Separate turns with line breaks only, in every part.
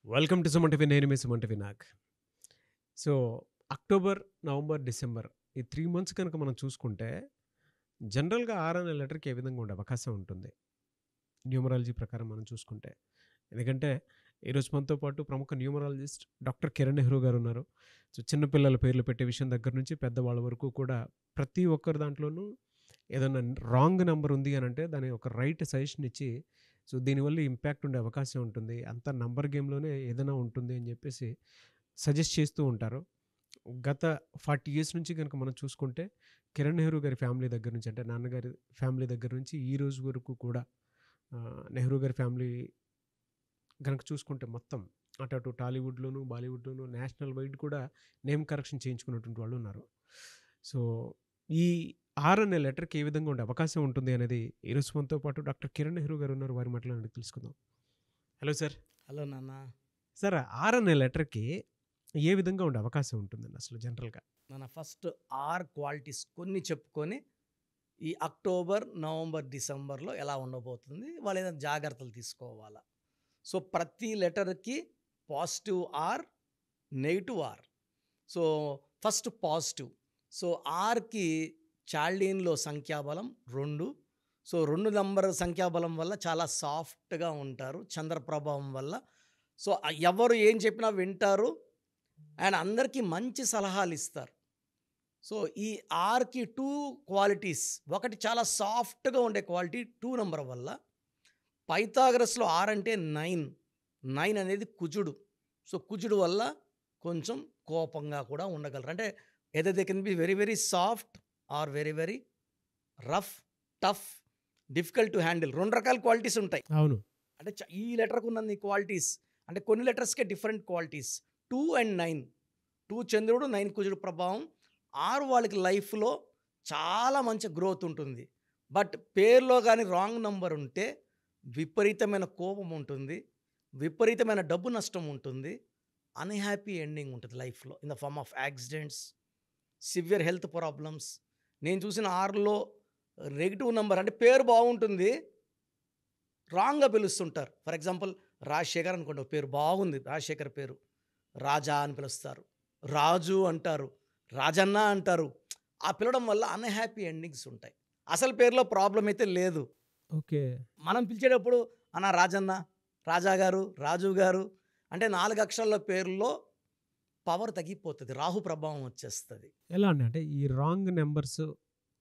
Welcome to Suman TV. నేను మీ Suman TV Nag. So, October, November, December ఈ 3 మంత్స్ కనుక మనం చూసుకుంటే, జనరల్‌గా 6 అనే లెటర్‌కి ఏ విధంగా ఉండే అవకాశం ఉంటుంది? న్యూమరాలజీ ప్రకారం మనం చూసుకుంటే. ఎందుకంటే, ఈరోజు మనతో పాటు ప్రముఖ న్యూమరాలజిస్ట్ డాక్టర్ కిరణ్ నెహ్రూ గారున్నారు. సో, చిన్న పిల్లల పేర్లు పెట్టే విషయం దగ్గర నుంచి పెద్దవాళ్ళ వరకు కూడా ప్రతి ఒక్కరి దాంట్లోనూ ఏదన్నా రాంగ్ నంబర్ ఉంది అనంటే, దాని ఒక రైట్ సజెషన్ ఇచ్చి, సో, దీనివల్ల ఇంపాక్ట్ ఉండే అవకాశం ఉంటుంది. అంతా నంబర్ గేమ్‌లోనే ఏదైనా ఉంటుంది అని జెప్పేసి సజెస్ట్ చేస్తూ ఉంటారు. గత 40 ఇయర్స్ నుంచి గనుక మనం చూసుకుంటే, కిరణ్ నెహ్రూ గారి ఫ్యామిలీ దగ్గర నుంచి అంటే నాన్నగారి ఫ్యామిలీ దగ్గర నుంచి ఈ రోజు వరకు కూడా నెహ్రూ గారి ఫ్యామిలీ గనక చూసుకుంటే మొత్తం అటు టాలీవుడ్‌లోను, బాలీవుడ్‌లోను నేషనల్ వైడ్ కూడా నేమ్ కరెక్షన్ చేయించుకున్నటువంటి వాళ్ళున్నారు. సో, ఈ 'ఆర్' అనే లెటర్‌కి ఏ విధంగా ఉండే అవకాశం ఉంటుంది అనేది ఈరోజు మనతో పాటు డాక్టర్ కిరణ్ నెహ్రూ గారు ఉన్నారు. వారి మాటల్లో అడిగి తెలుసుకుందాం. Hello sir.
హలో నాన్న.
సార్ 'ఆర్' అనే లెటర్‌కి ఏ విధంగా ఉండే అవకాశం ఉంటుందండి అసలు జనరల్‌గా?
నాన్న ఫస్ట్ ఆర్ క్వాలిటీస్ కొన్ని చెప్పుకొని ఈ అక్టోబర్, నవంబర్, డిసెంబర్లో ఎలా ఉండబోతుంది, వాళ్ళు ఏదైనా జాగ్రత్తలు తీసుకోవాలా. సో ప్రతి లెటర్కి positive R, negative R. So first positive. So ఆర్కి చాల్డీన్లో సంఖ్యాబలం 2. సో 2 నంబర్ సంఖ్యాబలం వల్ల చాలా సాఫ్ట్గా ఉంటారు చంద్ర ప్రభావం వల్ల. సో ఎవరు ఏం చెప్పినా వింటారు అండ్ అందరికీ మంచి సలహాలు ఇస్తారు. సో ఈ ఆర్కి 2 క్వాలిటీస్. ఒకటి చాలా సాఫ్ట్గా ఉండే క్వాలిటీ 2 నంబర్ వల్ల. పైథాగరస్లో ఆర్ అంటే 9. 9 అనేది కుజుడు. సో కుజుడు వల్ల కొంచెం కోపంగా కూడా ఉండగలరు. అంటే either they can be very very soft or very very rough, tough, difficult to handle. 2 రకాల క్వాలిటీస్ ఉంటాయి.
అవును.
అంటే ఈ లెటర్కు ఉన్నన్ని క్వాలిటీస్ అంటే కొన్ని లెటర్స్కే డిఫరెంట్ క్వాలిటీస్. 2 అండ్ 9. 2 చంద్రుడు, 9 కుజుడు ప్రభావం. 6 వాళ్ళకి లైఫ్లో చాలా మంచి గ్రోత్ ఉంటుంది. బట్ పేరులో కానీ రాంగ్ నంబర్ ఉంటే విపరీతమైన కోపం ఉంటుంది, విపరీతమైన డబ్బు నష్టం ఉంటుంది, అన్‌హ్యాపీ ఎండింగ్ ఉంటుంది లైఫ్లో in the form of accidents, severe health problems. నేను చూసిన 6లో నెగిటివ్ నంబర్ అంటే పేరు బాగుంటుంది, రాంగ్గా పిలుస్తుంటారు. ఫర్ ఎగ్జాంపుల్ రాజశేఖర్ అనుకోండి, ఒక పేరు బాగుంది, రాజశేఖర్ పేరు. రాజా అని పిలుస్తారు, రాజు అంటారు, రాజన్న అంటారు. ఆ పిలవడం వల్ల అన్‌హ్యాపీ ఎండింగ్స్ ఉంటాయి. అసలు పేరులో ప్రాబ్లం అయితే లేదు.
ఓకే.
మనం పిలిచేటప్పుడు అన్న రాజన్న, రాజా గారు, రాజు గారు అంటే 4 అక్షరాల పేరులో పవర్ తగ్గిపోతుంది, రాహు ప్రభావం వచ్చేస్తుంది.
ఎలా అండి? అంటే ఈ రాంగ్ నంబర్స్,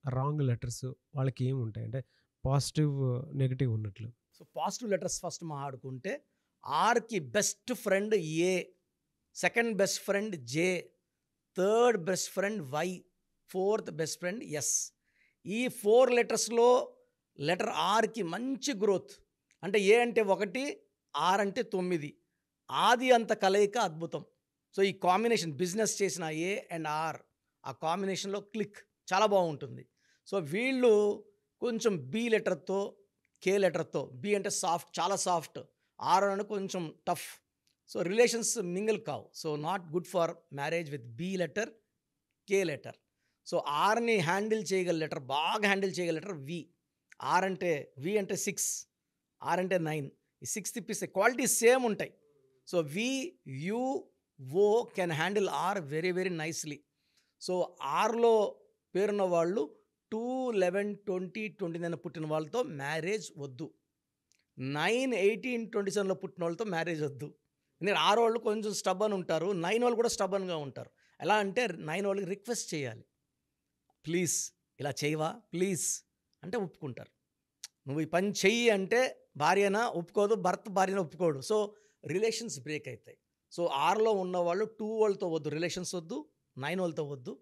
రాంగ్ లెటర్స్ వాళ్ళకి ఏముంటాయి? అంటే పాజిటివ్, నెగెటివ్ ఉన్నట్లు.
సో పాజిటివ్ లెటర్స్ ఫస్ట్ మాట్లాడుకుంటే ఆర్కి best friend A, second best friend J, third best friend Y, fourth best friend S. ఈ 4 లెటర్స్లో లెటర్ ఆర్కి మంచి గ్రోత్. అంటే ఏ అంటే 1, ఆర్ అంటే 9. ఆది అంత కలయిక అద్భుతం. సో ఈ కాంబినేషన్ బిజినెస్ చేసిన ఏ అండ్ ఆర్ ఆ కాంబినేషన్లో క్లిక్ చాలా బాగుంటుంది. సో వీళ్ళు కొంచెం బి లెటర్తో, కే లెటర్తో, బి అంటే సాఫ్ట్, చాలా సాఫ్ట్, ఆర్ అని కొంచెం టఫ్. సో రిలేషన్స్ మింగిల్ కావు. So not good for marriage with B letter, K letter. So ఆర్ని హ్యాండిల్ చేయగల లెటర్, బాగా హ్యాండిల్ చేయగల లెటర్ వి. ఆర్ అంటే వి అంటే 6, ఆర్ అంటే 9. ఈ 6 తిప్పిస్తే క్వాలిటీస్ సేమ్ ఉంటాయి. So V, U, O can handle R very very nicely. So ఆర్లో పేరున్న వాళ్ళు 2, 11, 20, 29 పుట్టిన వాళ్ళతో మ్యారేజ్ వద్దు. 9, 18, 27లో పుట్టిన వాళ్ళతో మ్యారేజ్ వద్దు. ఎందుకంటే 6 వాళ్ళు కొంచెం స్టబ్బన్ ఉంటారు, 9 వాళ్ళు కూడా స్టబ్బన్గా ఉంటారు. ఎలా అంటే 9 వాళ్ళకి రిక్వెస్ట్ చేయాలి, ప్లీజ్ ఇలా చేయవా ప్లీజ్ అంటే ఒప్పుకుంటారు. నువ్వు ఈ పని చెయ్యి అంటే భార్యనా ఒప్పుకోదు, భర్త భార్యన ఒప్పుకోడు. సో రిలేషన్స్ బ్రేక్ అవుతాయి. సో ఆర్లో ఉన్నవాళ్ళు 2 వాళ్ళతో వద్దు, రిలేషన్స్ వద్దు, 9 వాళ్ళతో వద్దు.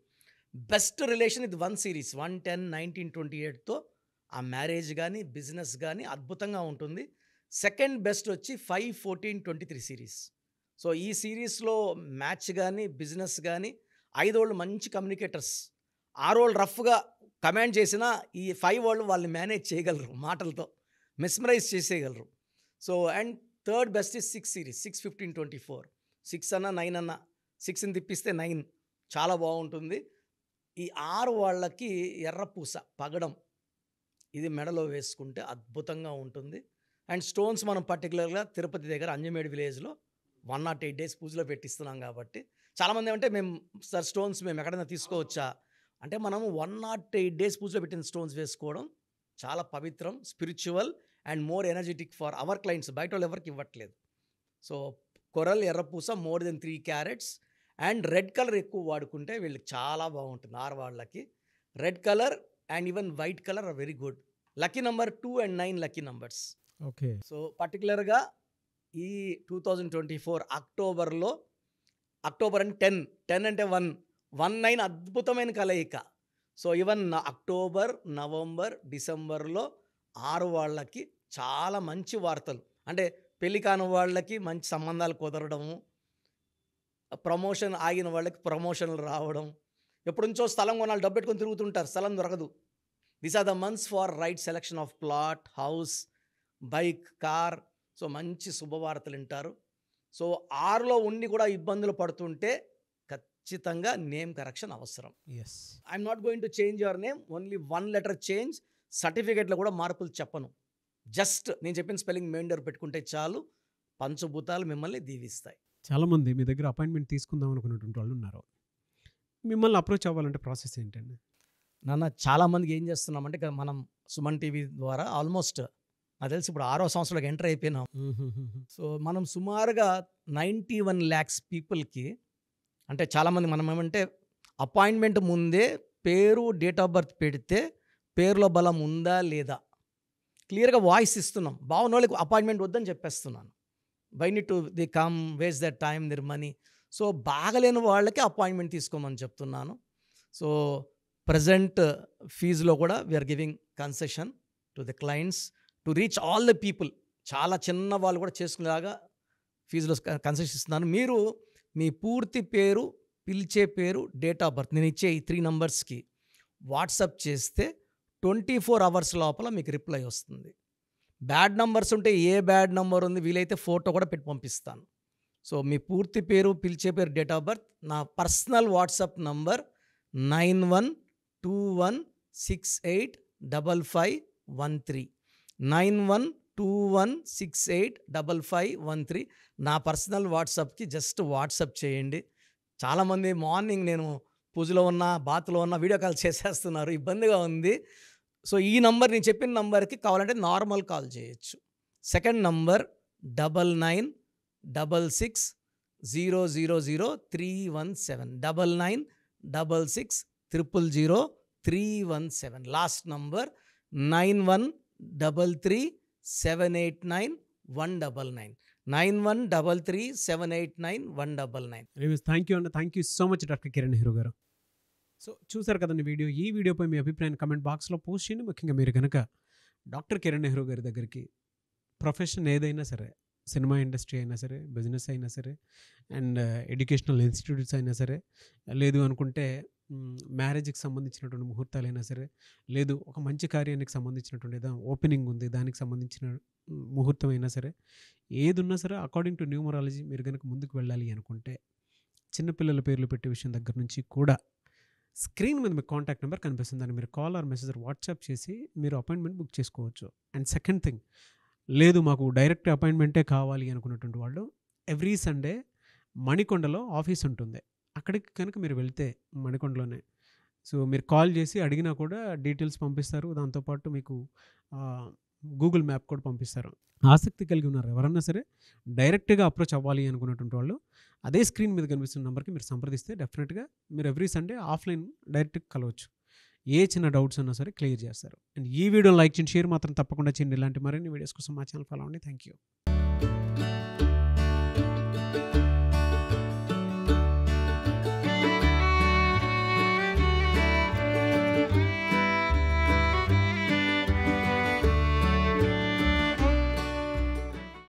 బెస్ట్ రిలేషన్ ఇది 1 సిరీస్ 1, 10, 19, 28తో ఆ మ్యారేజ్ కానీ బిజినెస్ కానీ అద్భుతంగా ఉంటుంది. సెకండ్ బెస్ట్ వచ్చి 5, 14, 23 సిరీస్. సో ఈ సిరీస్లో మ్యాచ్ కానీ బిజినెస్ కానీ 5 వాళ్ళు మంచి కమ్యూనికేటర్స్, 6 వాళ్ళు రఫ్గా కమాండ్ చేసినా ఈ 5 వాళ్ళు వాళ్ళని మేనేజ్ చేయగలరు, మాటలతో మెస్మరైజ్ చేసేయగలరు. So and third best is 6 series 6, 15, 24. 6 అన్న 9 అన్న, 6ని తిప్పిస్తే 9 చాలా బాగుంటుంది. ఈ 6 వాళ్ళకి ఎర్రపూస పగడం ఇది మెడలో వేసుకుంటే అద్భుతంగా ఉంటుంది. అండ్ స్టోన్స్ మనం పర్టికులర్గా తిరుపతి దగ్గర అంజమేడి విలేజ్లో 108 డేస్ పూజలో పెట్టిస్తున్నాం కాబట్టి చాలామంది ఏమంటే మేము సార్ స్టోన్స్ మేము ఎక్కడైనా తీసుకోవచ్చా అంటే మనము 108 డేస్ పూజలో పెట్టిన స్టోన్స్ వేసుకోవడం చాలా పవిత్రం, spiritual and more energetic for our clients. బయట వాళ్ళు ఎవరికి ఇవ్వట్లేదు. సో కొరల్ ఎర్రపూస more than 3 carats and red colour ఎక్కువ వాడుకుంటే వీళ్ళకి చాలా బాగుంటుంది. ఆడవాళ్ళకి red colour and even white colour are very good. Lucky number 2 and 9 lucky numbers.
Okay.
So పర్టికులర్గా ఈ 2024 అక్టోబర్లో, అక్టోబర్ అంటే 10 అంటే 1 అద్భుతమైన కలయిక. సో ఈవెన్ అక్టోబర్, నవంబర్, డిసెంబర్లో 6 వాళ్ళకి చాలా మంచి వార్తలు, అంటే పెళ్లి కాని వాళ్ళకి మంచి సంబంధాలు కుదరడము, ప్రమోషన్ ఆగిన వాళ్ళకి ప్రమోషన్లు రావడం, ఎప్పటి నుంచో స్థలం కొనాలి డబ్బు పెట్టుకొని తిరుగుతుంటారు, స్థలం దొరకదు. These are the months for right selection of plot, house, bike, car. So మంచి శుభవార్తలు వింటారు. సో 6లో ఉండి కూడా ఇబ్బందులు పడుతుంటే ఖచ్చితంగా నేమ్ కరెక్షన్ అవసరం.
Yes.
I'm not going to change your name, only 1 letter change. సర్టిఫికేట్లో కూడా మార్పులు చెప్పను. జస్ట్ నేను చెప్పిన స్పెల్లింగ్ మెయిండర్ పెట్టుకుంటే చాలు, పంచభూతాలు మిమ్మల్ని దీవిస్తాయి.
చాలామంది మీ దగ్గర అపాయింట్మెంట్ తీసుకుందాం అనుకున్నటువంటి వాళ్ళు ఉన్నారు. మిమ్మల్ని అప్రోచ్ అవ్వాలంటే ప్రాసెస్ ఏంటండి?
నాన్న చాలామందికి ఏం చేస్తున్నామంటే ఇక మనం సుమన్ టీవీ ద్వారా ఆల్మోస్ట్ నాకు తెలిసి ఇప్పుడు 6వ సంవత్సరంలోకి ఎంటర్ అయిపోయినాం. సో మనం సుమారుగా 91 lakhs పీపుల్కి, అంటే చాలామంది మనం ఏమంటే అపాయింట్మెంట్ ముందే పేరు, డేట్ ఆఫ్ బర్త్ పెడితే పేరులో బలం ఉందా లేదా క్లియర్గా వాయిస్ ఇస్తున్నాం. బాగున్న వాళ్ళకి అపాయింట్మెంట్ వద్దని చెప్పేస్తున్నాను. Why need to the come waste that time their money. So బాగలేని వాళ్ళకి అపాయింట్మెంట్ తీసుకోమని చెప్తున్నాను. సో ప్రజెంట్ ఫీజులో కూడా we are giving concession to the clients to reach all the people. చాలా చిన్న వాళ్ళు కూడా చేసుకునేలాగా ఫీజులో కన్సెషన్ ఇస్తున్నాను. మీరు మీ పూర్తి పేరు, పిలిచే పేరు, డేట్ ఆఫ్ బర్త్ నేను ఇచ్చే ఈ 3 numbers వాట్సాప్ చేస్తే 24 hours లోపల మీకు రిప్లై వస్తుంది. బ్యాడ్ నంబర్స్ ఉంటే ఏ బ్యాడ్ నంబర్ ఉంది వీలైతే ఫోటో కూడా పెట్టి పంపిస్తాను. సో మీ పూర్తి పేరు, పిలిచే పేరు, డేట్ ఆఫ్ బర్త్, నా పర్సనల్ వాట్సాప్ నంబర్ 9121685513 9121685513 నా పర్సనల్ వాట్సాప్కి జస్ట్ వాట్సాప్ చేయండి. చాలామంది మార్నింగ్ నేను పూజలో ఉన్న, బాత్లో ఉన్న వీడియో కాల్ చేసేస్తున్నారు, ఇబ్బందిగా ఉంది. సో ఈ నంబర్ నేను చెప్పిన నంబర్కి కావాలంటే నార్మల్ కాల్ చేయొచ్చు. Second number 9966000317 9966000317. Last number 9133789199 9133789199.
Thank you అండి. Thank you so much doctor Kiran Nehru గారు. సో చూసారు కదండి వీడియో. ఈ వీడియోపై మీ అభిప్రాయాన్ని కమెంట్ బాక్స్లో పోస్ట్ చేయండి. ముఖ్యంగా మీరు కనుక డాక్టర్ కిరణ్ నెహ్రూ గారి దగ్గరికి ప్రొఫెషన్ ఏదైనా సరే, సినిమా ఇండస్ట్రీ అయినా సరే, బిజినెస్ అయినా సరే, అండ్ ఎడ్యుకేషనల్ ఇన్స్టిట్యూట్స్ అయినా సరే, లేదు అనుకుంటే మ్యారేజ్కి సంబంధించినటువంటి ముహూర్తాలైనా సరే, లేదు ఒక మంచి కార్యానికి సంబంధించినటువంటి ఏదో ఓపెనింగ్ ఉంది దానికి సంబంధించిన ముహూర్తం అయినా సరే, ఏది ఉన్నా సరే అకార్డింగ్ టు న్యూమరాలజీ మీరు కనుక ముందుకు వెళ్ళాలి అనుకుంటే చిన్నపిల్లల పేర్లు పెట్టే విషయం దగ్గర నుంచి కూడా స్క్రీన్ మీద మీకు కాంటాక్ట్ నెంబర్ కనిపిస్తుంది. దాన్ని మీరు కాల్ ఆర్ మెసేజ్ వాట్సాప్ చేసి మీరు అపాయింట్మెంట్ బుక్ చేసుకోవచ్చు. అండ్ సెకండ్ థింగ్, లేదు మాకు డైరెక్ట్ అపాయింట్మెంటే కావాలి అనుకున్నటువంటి వాళ్ళు ఎవ్రీ సండే మణికొండలో ఆఫీస్ ఉంటుంది. అక్కడికి కనుక మీరు వెళ్తే మణికొండలోనే సో మీరు కాల్ చేసి అడిగినా కూడా డీటెయిల్స్ పంపిస్తారు. దాంతోపాటు మీకు గూగుల్ మ్యాప్ కూడా పంపిస్తారు. ఆసక్తి కలిగి ఉన్నారు ఎవరన్నా సరే డైరెక్ట్గా అప్రోచ్ అవ్వాలి అనుకున్నటువంటి వాళ్ళు అదే స్క్రీన్ మీద కనిపిస్తున్న నెంబర్కి మీరు సంప్రదిస్తే డెఫినెట్గా మీరు ఎవ్రీ సండే ఆఫ్లైన్ డైరెక్ట్గా కలవచ్చు. ఏ చిన్న డౌట్స్ ఉన్నా సరే క్లియర్ చేస్తారు. అండ్ ఈ వీడియోని లైక్ చేయండి, షేర్ మాత్రం తప్పకుండా చేయండి. ఇలాంటి మరిన్ని వీడియోస్ కోసం మా ఛానల్ ఫాలో అవ్వండి. Thank you.